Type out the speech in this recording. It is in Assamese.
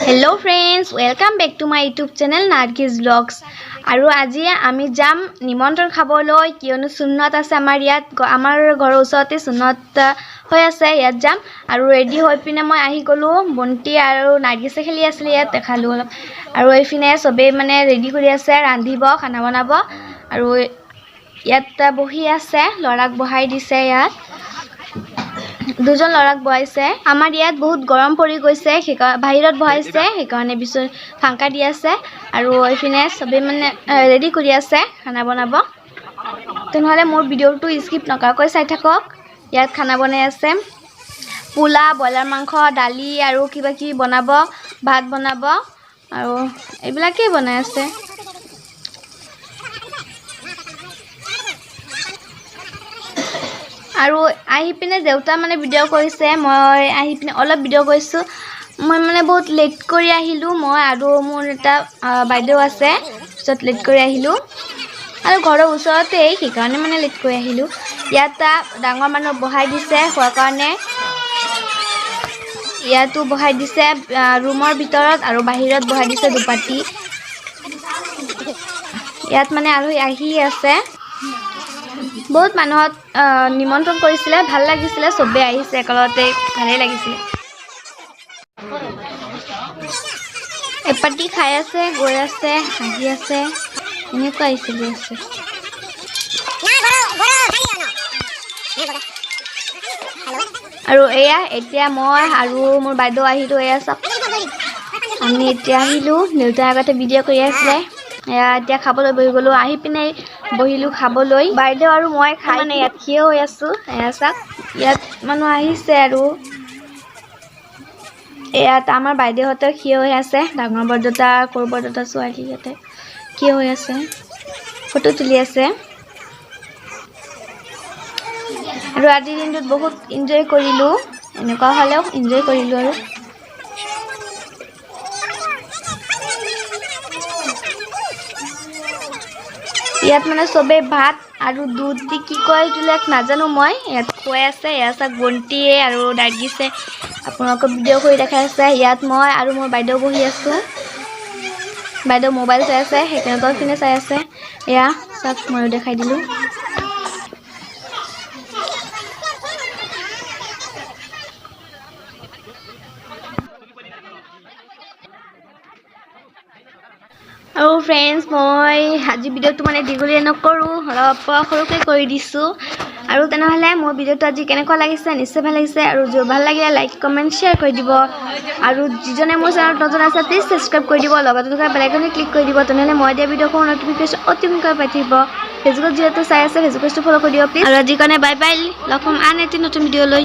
Hello friends, welcome back to my YouTube channel Nargis Vlogs. আৰু আজি আমি যাম নিমন্ত্ৰণ খাবলৈ কিয়নো সুন্নত আছে আমাৰ ঘৰৰ ওচৰতে সুন্নত হৈ আছে ইয়াত যাম আৰু ৰেডি হৈ পিনে মই আহি গলো বন্তি আৰু নাৰ্গিছে খেলি আছিল ইয়াত দেখালো অলপ আৰু এইফিনে সবে মানে ৰেডি কৰি আছে ৰান্ধিব খানা বনাব আৰু ইয়াত বহি আছে লৰাক বহাই দিছে ইয়াত দুজন লৰাক বহাইছে আমাৰ ইয়াত বহুত গৰম পৰি গৈছে বাহিৰত বহাইছে সেইকাৰণে বিচ ফাংকা দি আছে আৰু এইফিনে সবে মানে ৰেডি কৰি আছে খানা বনাব তেনেহলে মোৰ ভিডিওটো স্কিপ নকৰাকৈ চাই থাকক ইয়াত খানা বনাই আছে পোলা বয়লাৰ মাংস দালি আৰু কিবা কি বনাব ভাত বনাব আৰু এইবিলাকে বনাই আছে আৰু আহি পিনে দেউতা মানে ভিডিও কৰিছে মই আহি পিনে অলপ ভিডিও কৰিছো মই মানে বহুত লেট কৰি আহিলো মই আৰু মোৰ এটা বাইদেউ আছে পিছত লেট কৰি আহিলো আৰু ঘৰৰ ওচৰতে সেইকাৰণে মানে লেট কৰি আহিলো ইয়াত ডাঙৰ মানুহ বহাই দিছে খোৱাৰ কাৰণে ইয়াতো বহাই দিছে ৰুমৰ ভিতৰত আৰু বাহিৰত বহাই দিছে দুপাটি ইয়াত মানে আলহী আহি আছে বহুত মানুহত নিমন্ত্ৰণ কৰিছিলে ভাল লাগিছিলে সবে আহিছে একেলগতে ভালে লাগিছিলে এপাটি খাই আছে গৈ আছে হাঁহি আছে এনেকুৱা আহিছিল আছে আৰু এয়া এতিয়া মই আৰু মোৰ বাইদেউ আহিলো এয়া সব আমি এতিয়া আহিলো দেউতাৰ আগতে ভিডিও কৰি আছিলে এতিয়া খাবলৈ বহি গলো আহি পিনে বহিলো খাবলৈ বাইদেউ আৰু মই খাই মানে ইয়াত থিয় হৈ আছো এসাক ইয়াত মানুহ আহিছে আৰু ইয়াত আমাৰ বাইদেউহঁতে থিয় হৈ আছে ডাঙৰ বৰদেউতা সৰু বৰদেউতা ছোৱালী ইয়াতে থিয় হৈ আছে ফটো তুলি আছে আৰু আজিৰ দিনটোত বহুত এনজয় কৰিলো এনেকুৱা হলেও এনজয় কৰিলো আৰু ইয়াত মানে সবে ভাত আৰু দুধ দি কি কয় তুলাক নাজানো মই ইয়াত খুৱাই আছে ইয়াত বন্তিয়ে আৰু ডাগিছে আপোনালোকক ভিডিও কৰি দেখাই আছে ইয়াত মই আৰু মোৰ বাইদেউ বহি আছো বাইদেউ মোবাইল চাই আছে সেইকাৰণে ফিনে চাই আছে এয়া সব ময়ো দেখাই দিলো আৰু ফ্ৰেন্ডস মই আজি ভিডিওটো মানে দীঘলীয়া নকৰো অলপ সৰুকৈ কৰি দিছো আৰু তেনেহলে মোৰ ভিডিওটো আজি কেনেকুৱা লাগিছে নিশ্চয় ভাল লাগিছে আৰু যদি ভাল লাগিলে লাইক কমেন্ট শেয়াৰ কৰি দিব আৰু যিজনে মোৰ চেনেলত নতুন আছে প্লিজ সাবস্ক্ৰাইব কৰি দিব লগতে থকা বেল আইকনে ক্লিক কৰি দিব তেনেহলে মই দিয়া ভিডিওৰ নটিফিকেশন অতি সোনকালে পাই থাকিব ফেচবুকত যেহেতু চাই আছে ফেচবুকটো ফলো কৰি দিব প্লিজ আৰু আজি কাৰণে বাই বাই লগ পাম আন এটি নতুন ভিডিও লৈ